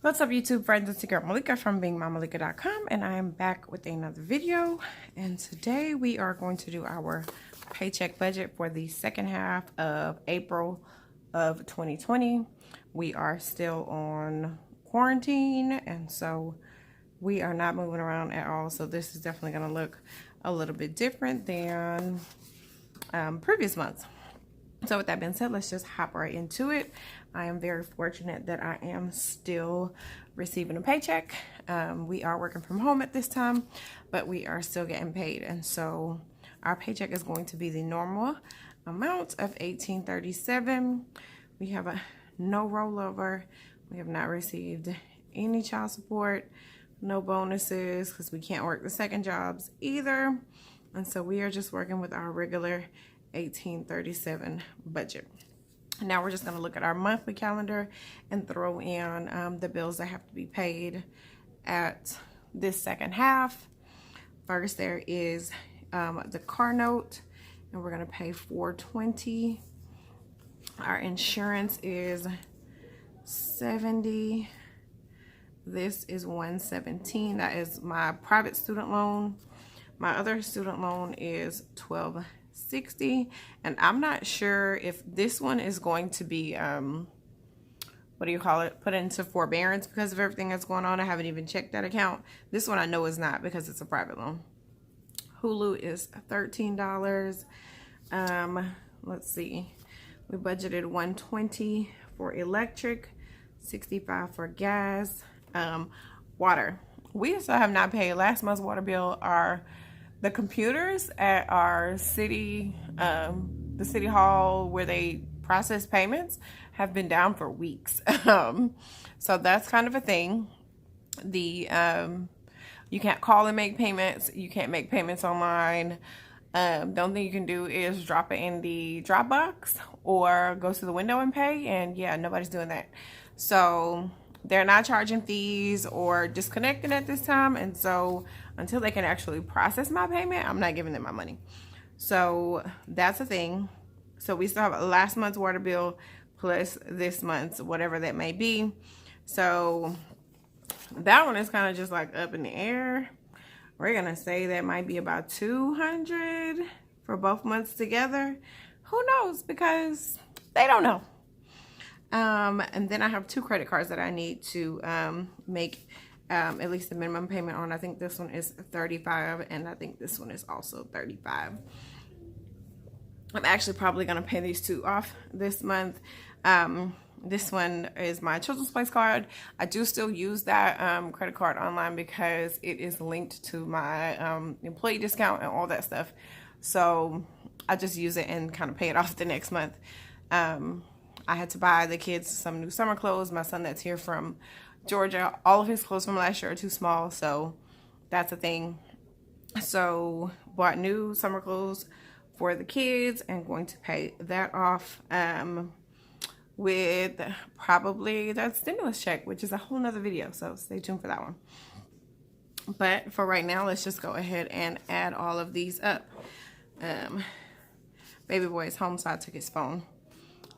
What's up, YouTube friends? It's your girl Malika from beingmymalika.com, and I am back with another video. And today we are going to do our paycheck budget for the second half of April of 2020. We are still on quarantine, and so we are not moving around at all. So this is definitely going to look a little bit different than previous months. So with that being said, let's just hop right into it. I am very fortunate that I am still receiving a paycheck. We are working from home at this time, but we are still getting paid. And so our paycheck is going to be the normal amount of $18.37. We have no rollover. We have not received any child support, no bonuses, because we can't work the second jobs either. And so we are just working with our regular $18.37 budget. Now we're just going to look at our monthly calendar and throw in the bills that have to be paid at this second half. First, there is the car note, and we're going to pay $420. Our insurance is $70. This is $117. That is my private student loan. My other student loan is $12.60, and I'm not sure if this one is going to be what do you call it, put into forbearance because of everything that's going on. I haven't even checked that account. This one I know is not because it's a private loan. Hulu is $13. Let's see, we budgeted $120 for electric, $65 for gas. Water, we still have not paid last month's water bill. The computers at our city, the city hall where they process payments, have been down for weeks. So that's kind of a thing. You can't call and make payments. You can't make payments online. The only thing you can do is drop it in the Dropbox or go to the window and pay. And yeah, nobody's doing that. So they're not charging fees or disconnecting at this time. And so until they can actually process my payment, I'm not giving them my money. So that's a thing. So we still have last month's water bill plus this month's, whatever that may be. So that one is kind of just like up in the air. We're going to say that might be about $200 for both months together. Who knows? Because they don't know. And then I have two credit cards that I need to make at least the minimum payment on. I think this one is $35, and I think this one is also $35. I'm actually probably going to pay these two off this month. This one is my Children's Place card. I do still use that credit card online because it is linked to my employee discount and all that stuff. So I just use it and kind of pay it off the next month. I had to buy the kids some new summer clothes. My son that's here from Georgia, all of his clothes from last year are too small, so that's a thing. So bought new summer clothes for the kids and going to pay that off with probably that stimulus check, which is a whole nother video, so stay tuned for that one. But for right now, let's just go ahead and add all of these up. Baby boy is home, so I took his phone.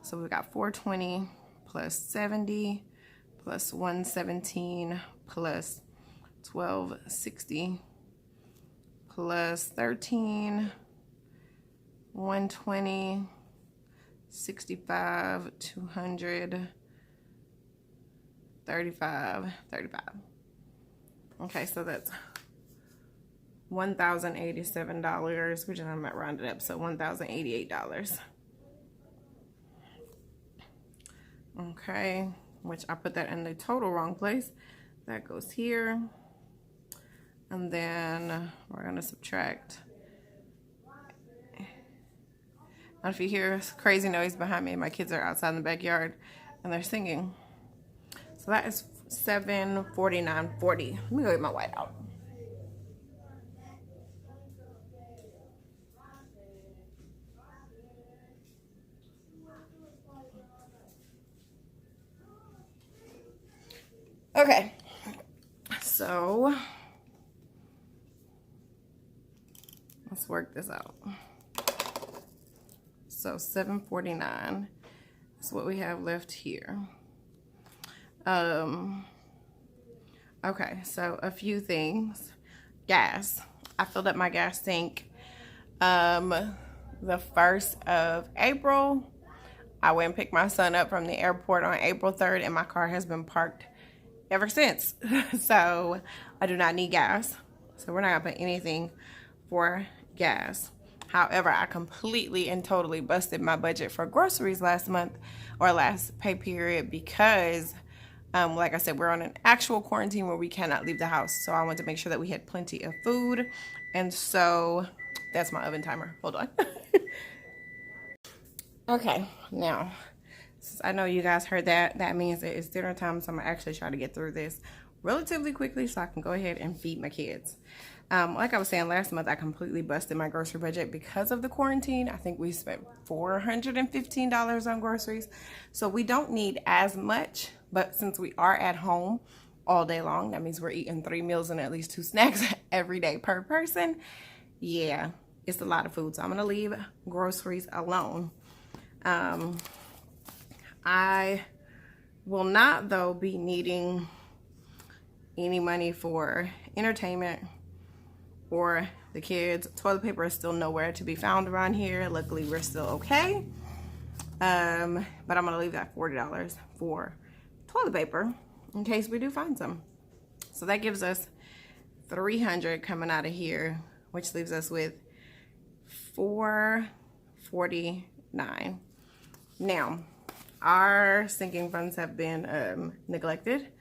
So we got $420 plus $70 plus $117 plus $12.60 plus $13, $120, $65, $200, $35. Okay, so that's $1,087, which I'm not rounded up, so $1,088. Okay, which I put that in the total wrong place. That goes here. And then we're going to subtract. And if you hear crazy noise behind me, my kids are outside in the backyard and they're singing. So that is $749.40. Let me go get my white out. Okay, so let's work this out. So $749 is what we have left here. And Okay, so a few things. Gas. I filled up my gas tank the 1st of April. I went and picked my son up from the airport on April 3rd, and my car has been parked ever since. So I do not need gas. So we're not gonna put anything for gas. However, I completely and totally busted my budget for groceries last month or last pay period because like I said, we're on an actual quarantine where we cannot leave the house. So I wanted to make sure that we had plenty of food. And so that's my oven timer. Hold on. Okay, now, since I know you guys heard that, that means that it's dinner time. So I'm gonna actually try to get through this relatively quickly so I can go ahead and feed my kids. Like I was saying, last month I completely busted my grocery budget because of the quarantine. I think we spent $415 on groceries. So we don't need as much, but since we are at home all day long, that means we're eating 3 meals and at least 2 snacks every day per person. Yeah, it's a lot of food. So I'm gonna leave groceries alone. I will not, though, be needing any money for entertainment or the kids. Toilet paper is still nowhere to be found around here. Luckily, we're still okay. But I'm gonna leave that $40 for toilet paper in case we do find some. So that gives us $300 coming out of here, which leaves us with $449. Now, our sinking funds have been neglected,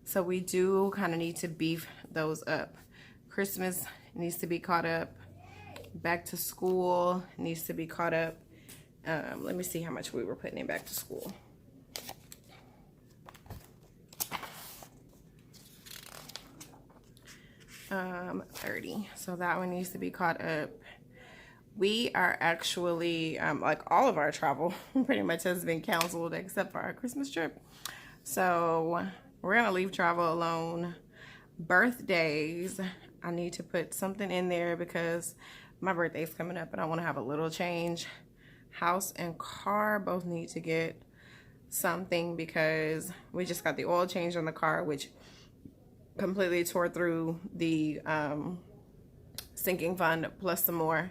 so we do kind of need to beef those up. Christmas needs to be caught up. Back to school needs to be caught up. Let me see how much we were putting in back to school. $30. So that one needs to be caught up. We are actually, like all of our travel pretty much has been canceled except for our Christmas trip. So we're gonna leave travel alone. Birthdays, I need to put something in there because my birthday's coming up and I wanna have a little change. House and car both need to get something because we just got the oil change on the car, which completely tore through the sinking fund plus some more.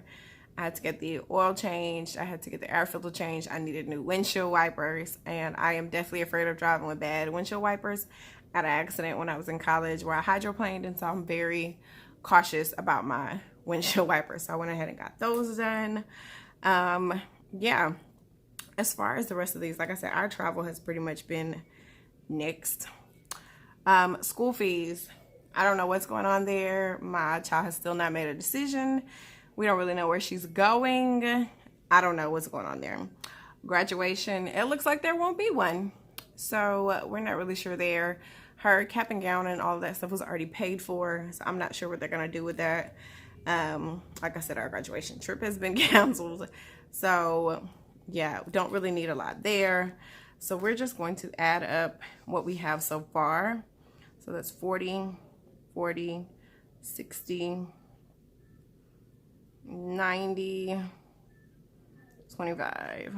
I had to get the oil changed. I had to get the air filter changed. I needed new windshield wipers, and I am definitely afraid of driving with bad windshield wipers. I had an accident when I was in college where I hydroplaned, and so I'm very cautious about my windshield wipers. So I went ahead and got those done. Yeah, as far as the rest of these, like I said, our travel has pretty much been nixed. School fees, I don't know what's going on there. My child has still not made a decision. We don't really know where she's going. I don't know what's going on there. Graduation, it looks like there won't be one. So we're not really sure there. Her cap and gown and all of that stuff was already paid for. So I'm not sure what they're gonna do with that. Like I said, our graduation trip has been canceled. So yeah, we don't really need a lot there. So we're just going to add up what we have so far. So that's 40, 40, 60, 90, 25.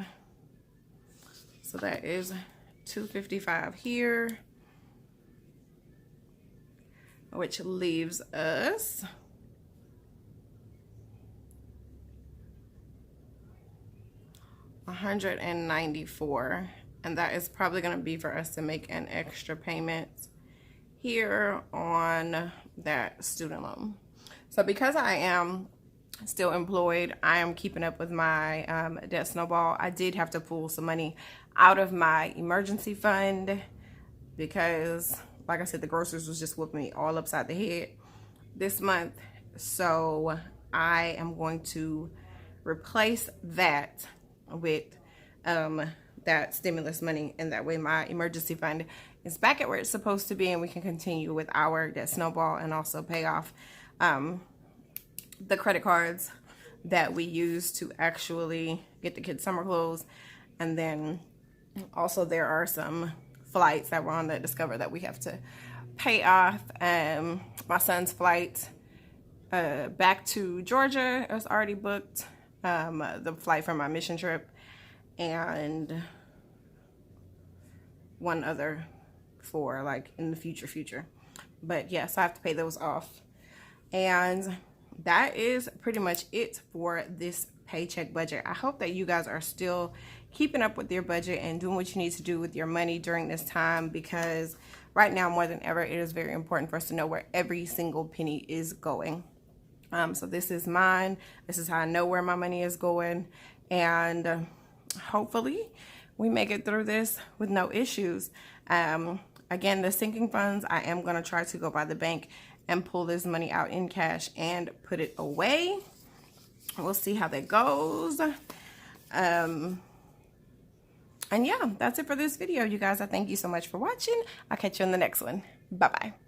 So that is $255 here, which leaves us $194, and that is probably going to be for us to make an extra payment here on that student loan. So because I am still employed, I am keeping up with my debt snowball. I did have to pull some money out of my emergency fund because, like I said, the groceries was just whooping me all upside the head this month. So I am going to replace that with that stimulus money, and that way my emergency fund is back at where it's supposed to be, and we can continue with our debt snowball and also pay off the credit cards that we use to actually get the kids summer clothes. And then also there are some flights that were on the Discover that we have to pay off. My son's flight back to Georgia is already booked, the flight from my mission trip, and one other for, like in the future. But yes, I have to pay those off. And that is pretty much it for this paycheck budget. I hope that you guys are still keeping up with your budget and doing what you need to do with your money during this time, because right now more than ever, it is very important for us to know where every single penny is going. So this is mine. This is how I know where my money is going. And hopefully we make it through this with no issues. Again, the sinking funds, I am going to try to go by the bank and pull this money out in cash and put it away. We'll see how that goes. And yeah, that's it for this video, you guys. I thank you so much for watching. I'll catch you in the next one. Bye-bye.